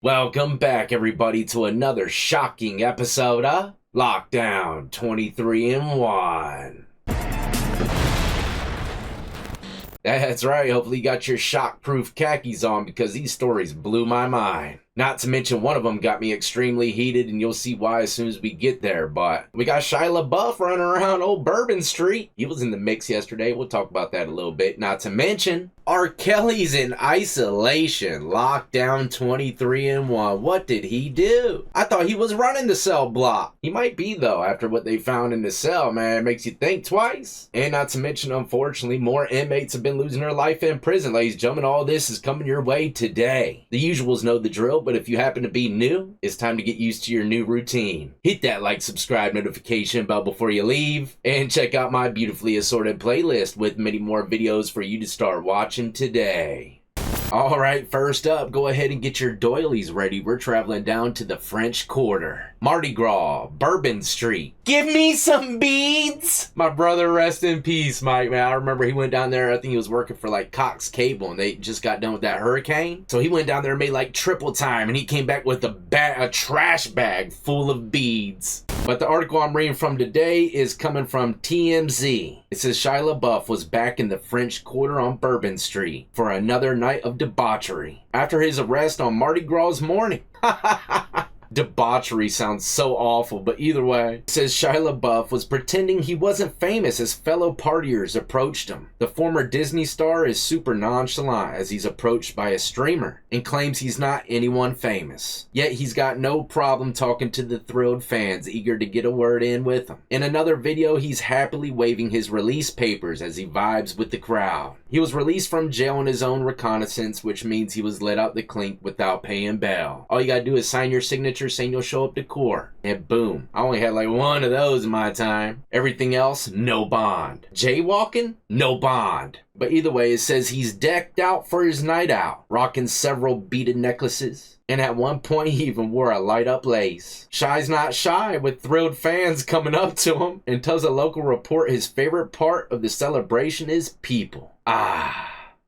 Welcome back, everybody, to another shocking episode of Lockdown 23 in 1. That's right, hopefully you got your shock-proof khakis on because these stories blew my mind. Not to mention one of them got me extremely heated, and you'll see why as soon as we get there. But we got Shia LeBeouf running around old Bourbon Street. He was in the mix yesterday. We'll talk about that a little bit. Not to mention R. Kelly's in isolation. Lockdown 23 in 1. What did he do? I thought he was running the cell block. He might be, though, after what they found in the cell, man. It makes you think twice. And not to mention, unfortunately, more inmates have been losing their life in prison. Ladies and gentlemen, all this is coming your way today. The usuals know the drill, but if you happen to be new, it's time to get used to your new routine. Hit that like, subscribe, notification bell before you leave, and check out my beautifully assorted playlist with many more videos for you to start watching today. Alright, first up, go ahead and get your doilies ready. We're traveling down to the French Quarter. Mardi Gras, Bourbon Street. Give me some beads! My brother, rest in peace, Mike, man. I remember he went down there, I think he was working for like Cox Cable, and they just got done with that hurricane. So he went down there and made like triple time, and he came back with a trash bag full of beads. But the article I'm reading from today is coming from TMZ. It says Shia LeBeouf was back in the French Quarter on Bourbon Street for another night of debauchery after his arrest on Mardi Gras morning. Debauchery sounds so awful, but either way, it says Shia LaBeouf was pretending he wasn't famous as fellow partiers approached him. The former Disney star is super nonchalant as he's approached by a streamer and claims he's not anyone famous. Yet he's got no problem talking to the thrilled fans eager to get a word in with him. In another video, he's happily waving his release papers as he vibes with the crowd. He was released from jail on his own recognizance, which means he was let out the clink without paying bail. All you gotta do is sign your signature saying you'll show up to court, and boom. I only had like one of those in my time. Everything else, no bond. Jaywalking, no bond. But either way, it says he's decked out for his night out, rocking several beaded necklaces. And at one point, he even wore a light-up lace. Shia's not shy, with thrilled fans coming up to him, and tells a local report his favorite part of the celebration is people.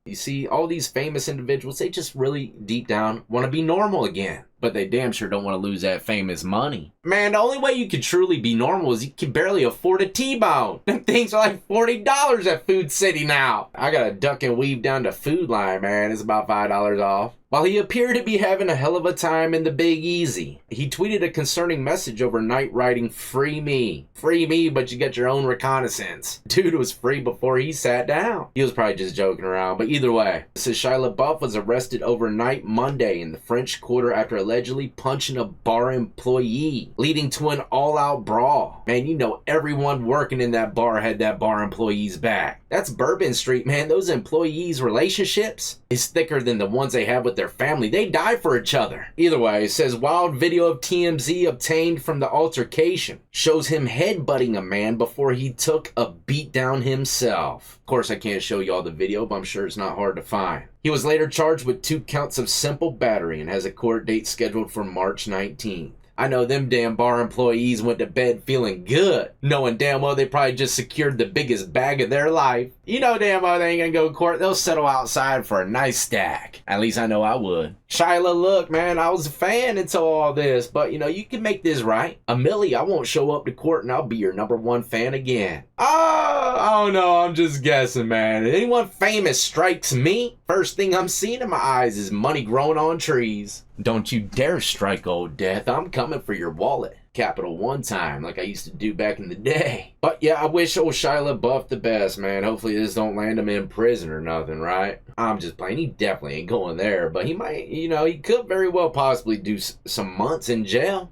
You see, all these famous individuals, they just really, deep down, want to be normal again. But they damn sure don't want to lose that famous money. Man, the only way you can truly be normal is you can barely afford a T-bone. Them things are like $40 at Food City now. I gotta duck and weave down to Food Line, man. It's about $5 off. While he appeared to be having a hell of a time in the Big Easy, he tweeted a concerning message overnight writing, "Free me. Free me, but you get your own reconnaissance." Dude was free before he sat down. He was probably just joking around, but either way. It says Shia LaBeouf was arrested overnight Monday in the French Quarter after allegedly punching a bar employee, leading to an all-out brawl. Man, you know everyone working in that bar had that bar employee's back. That's Bourbon Street, man. Those employees' relationships is thicker than the ones they have with their family. They die for each other. Either way, it says wild video of TMZ obtained from the altercation shows him headbutting a man before he took a beat down himself. Of course, I can't show you all the video, but I'm sure it's not hard to find. He was later charged with 2 counts of simple battery and has a court date scheduled for March 19th. I know them damn bar employees went to bed feeling good, knowing damn well they probably just secured the biggest bag of their life. You know damn well they ain't gonna go to court. They'll settle outside for a nice stack. At least I know I would. Shia, look, man, I was a fan until all this, but you know, you can make this right. A milli, I won't show up to court and I'll be your #1 fan again. I don't know, I'm just guessing, man. If anyone famous strikes me, first thing I'm seeing in my eyes is money growing on trees. Don't you dare strike old death. I'm coming for your wallet. Capital One time, like I used to do back in the day. But yeah, I wish old Shia LaBeouf the best, man. Hopefully this don't land him in prison or nothing, right? I'm just playing. He definitely ain't going there, but he might, you know, he could very well possibly do some months in jail.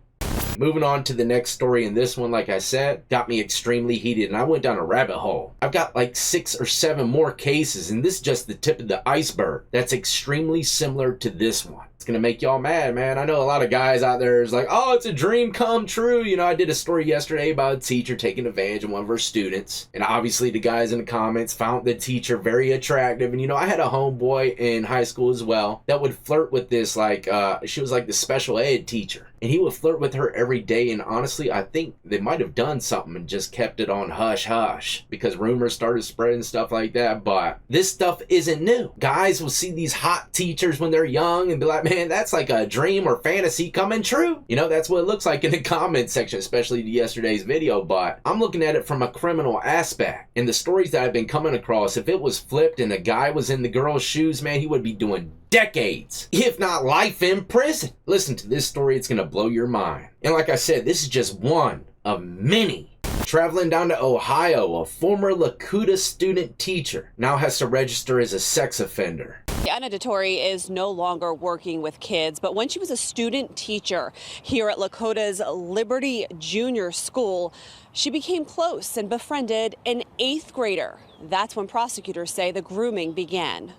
Moving on to the next story, and this one, like I said, got me extremely heated, and I went down a rabbit hole. I've got like 6 or 7 more cases, and this is just the tip of the iceberg that's extremely similar to this one. It's gonna make y'all mad, man. I know a lot of guys out there is like, oh, it's a dream come true. You know, I did a story yesterday about a teacher taking advantage of one of her students. And obviously the guys in the comments found the teacher very attractive. And, you know, I had a homeboy in high school as well that would flirt with this, like, she was like the special ed teacher. And he would flirt with her every day. And honestly, I think they might have done something and just kept it on hush hush because rumors started spreading, stuff like that. But this stuff isn't new. Guys will see these hot teachers when they're young and be like, man, man, that's like a dream or fantasy coming true. You know, that's what it looks like in the comment section, especially yesterday's video. But I'm looking at it from a criminal aspect. And the stories that I've been coming across, if it was flipped and a guy was in the girl's shoes, man, he would be doing decades, if not life in prison. Listen to this story, it's gonna blow your mind. And like I said, this is just one of many. Traveling down to Ohio, a former LaCuda student teacher now has to register as a sex offender. Anna DeTore is no longer working with kids, but when she was a student teacher here at Lakota's Liberty Junior School, she became close and befriended an 8th grader. That's when prosecutors say the grooming began.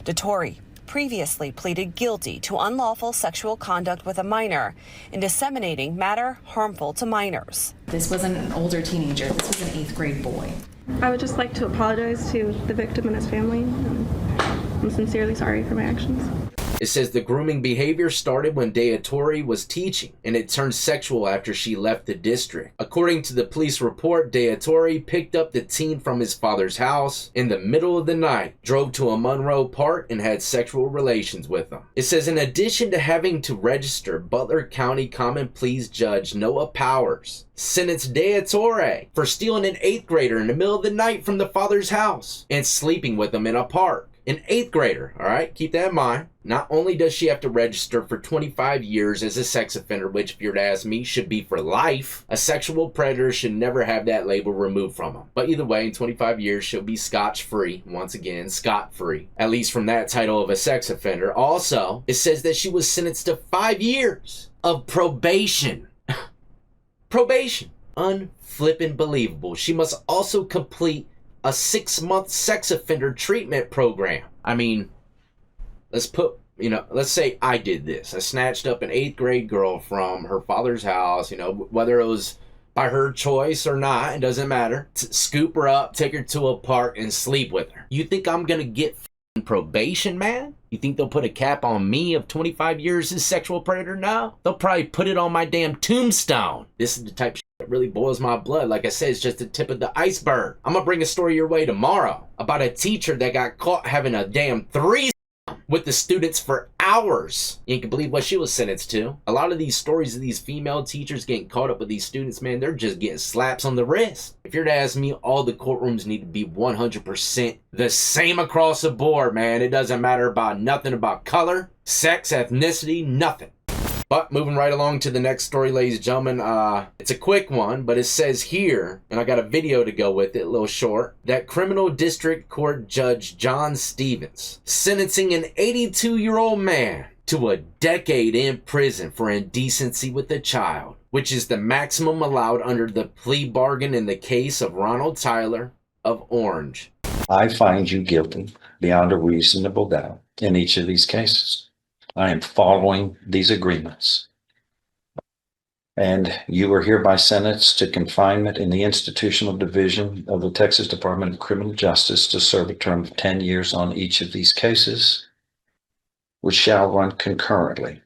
DeTore previously pleaded guilty to unlawful sexual conduct with a minor and disseminating matter harmful to minors. This wasn't an older teenager. This was an 8th grade boy. I would just like to apologize to the victim and his family. I'm sincerely sorry for my actions. It says the grooming behavior started when DeTore was teaching, and it turned sexual after she left the district. According to the police report, DeTore picked up the teen from his father's house in the middle of the night, drove to a Monroe Park, and had sexual relations with him. It says in addition to having to register, Butler County Common Pleas Judge Noah Powers sentenced DeTore for stealing an 8th grader in the middle of the night from the father's house and sleeping with him in a park. An 8th grader, all right? Keep that in mind. Not only does she have to register for 25 years as a sex offender, which if you're to ask me, should be for life, a sexual predator should never have that label removed from them. But either way, in 25 years, she'll be scotch-free. Once again, scot-free. At least from that title of a sex offender. Also, it says that she was sentenced to 5 years of probation. Probation. Unflippin' believable. She must also complete a 6-month sex offender treatment program. I mean, let's say I did this. I snatched up an 8th grade girl from her father's house, whether it was by her choice or not, it doesn't matter. Scoop her up, take her to a park, and sleep with her. You think I'm gonna get probation, man? You think they'll put a cap on me of 25 years as sexual predator? No. They'll probably put it on my damn tombstone. This is the type of shit that really boils my blood. Like I said, it's just the tip of the iceberg. I'm gonna bring a story your way tomorrow about a teacher that got caught having a damn threesome with the students for hours. You can believe what she was sentenced to. A lot of these stories of these female teachers getting caught up with these students, man, they're just getting slaps on the wrist. If you're to ask me, all the courtrooms need to be 100% the same across the board, man. It doesn't matter about nothing about color, sex, ethnicity, nothing. But moving right along to the next story, ladies and gentlemen, it's a quick one, but it says here, and I got a video to go with it, a little short, that Criminal District Court Judge John Stevens sentencing an 82-year-old man to a decade in prison for indecency with a child, which is the maximum allowed under the plea bargain in the case of Ronald Tyler of Orange. I find you guilty beyond a reasonable doubt in each of these cases. I am following these agreements. And you are hereby sentenced to confinement in the institutional division of the Texas Department of Criminal Justice to serve a term of 10 years on each of these cases, which shall run concurrently.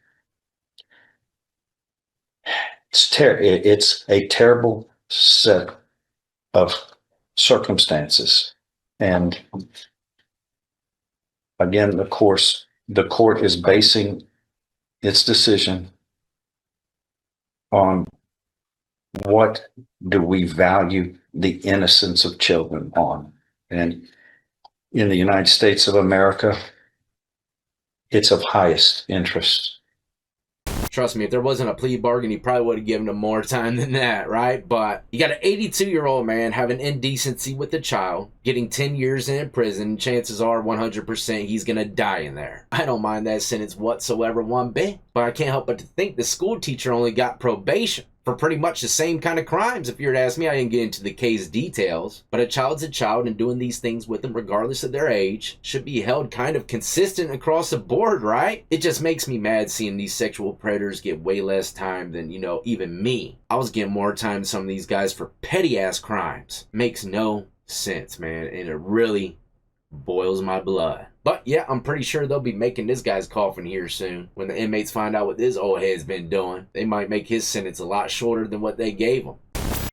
It's a terrible set of circumstances. And again, of course, the court is basing its decision on what do we value the innocence of children on. And in the United States of America, it's of highest interest. Trust me, if there wasn't a plea bargain, he probably would have given him more time than that, right? But you got an 82-year-old man having indecency with a child, getting 10 years in prison. Chances are 100% he's going to die in there. I don't mind that sentence whatsoever one bit. But I can't help but to think the school teacher only got probation for pretty much the same kind of crimes. If you were to ask me, I didn't get into the case details, but a child's a child, and doing these things with them, regardless of their age, should be held kind of consistent across the board, right? It just makes me mad seeing these sexual predators get way less time than, even me. I was getting more time than some of these guys for petty-ass crimes. Makes no sense, man, and it really boils my blood. But yeah, I'm pretty sure they'll be making this guy's coffin here soon. When the inmates find out what this old head's been doing, they might make his sentence a lot shorter than what they gave him.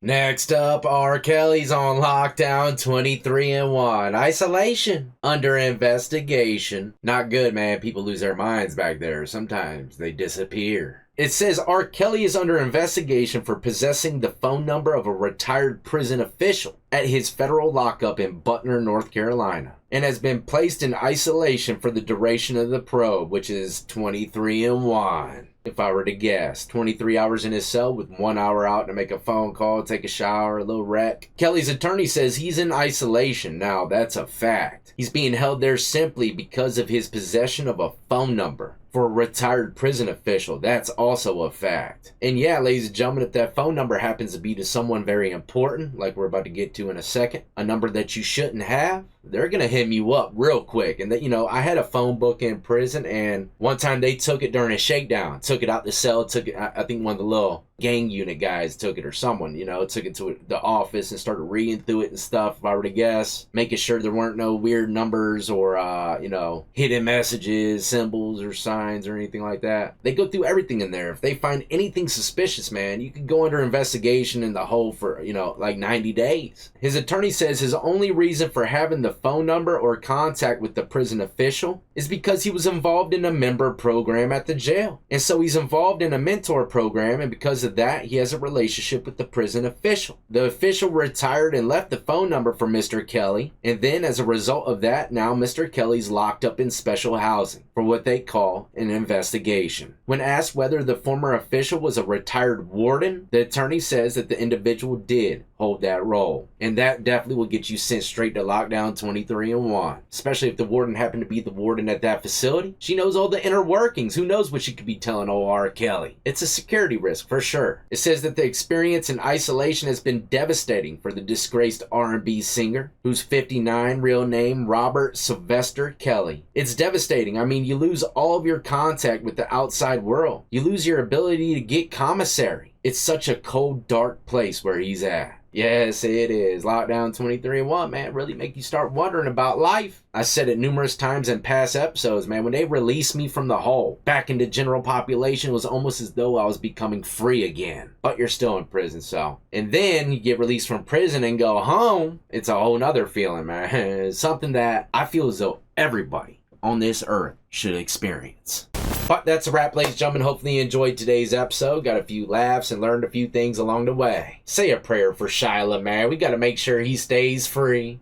Next up, R. Kelly's on lockdown 23-1. Isolation. Under investigation. Not good, man. People lose their minds back there. Sometimes they disappear. It says R. Kelly is under investigation for possessing the phone number of a retired prison official at his federal lockup in Butner, North Carolina, and has been placed in isolation for the duration of the probe, which is 23-1. If I were to guess, 23 hours in his cell with 1 hour out to make a phone call, take a shower, a little rec. Kelly's attorney says he's in isolation. Now, that's a fact. He's being held there simply because of his possession of a phone number for a retired prison official. That's also a fact. And yeah, ladies and gentlemen, if that phone number happens to be to someone very important, like we're about to get to in a second, a number that you shouldn't have, they're gonna hit you up real quick. And that, you know, I had a phone book in prison, and one time they took it during a shakedown, took it out the cell, took it, I think one of the little gang unit guys took it, or someone, you know, took it to the office and started reading through it and stuff, if I were to guess, making sure there weren't no weird numbers or you know, hidden messages, symbols or signs or anything like that. They go through everything in there. If they find anything suspicious, man, you could go under investigation in the hole for, you know, like 90 days. His attorney says his only reason for having the phone number or contact with the prison official is because he was involved in a member program at the jail. And so he's involved in a mentor program, and because of that, he has a relationship with the prison official. The official retired and left the phone number for Mr. Kelly, and then as a result of that, now Mr. Kelly's locked up in special housing for what they call an investigation. When asked whether the former official was a retired warden, the attorney says that the individual did hold that role, and that definitely will get you sent straight to lockdown 23-1, especially if the warden happened to be the warden at that facility. She knows all the inner workings. Who knows what she could be telling old R. Kelly? It's a security risk for sure. It says that the experience in isolation has been devastating for the disgraced R&B singer, who's 59, real name Robert Sylvester Kelly. It's devastating. I mean, you lose all of your contact with the outside world. You lose your ability to get commissary. It's such a cold, dark place where he's at. Yes, it is. Lockdown 23-1, man, really make you start wondering about life. I said it numerous times in past episodes, man. When they released me from the hole back into general population, it was almost as though I was becoming free again. But you're still in prison, so. And then you get released from prison and go home. It's a whole nother feeling, man. It's something that I feel as though everybody on this earth should experience. But that's a wrap, ladies and gentlemen. Hopefully you enjoyed today's episode. Got a few laughs and learned a few things along the way. Say a prayer for Shia LeBeouf. We got to make sure he stays free.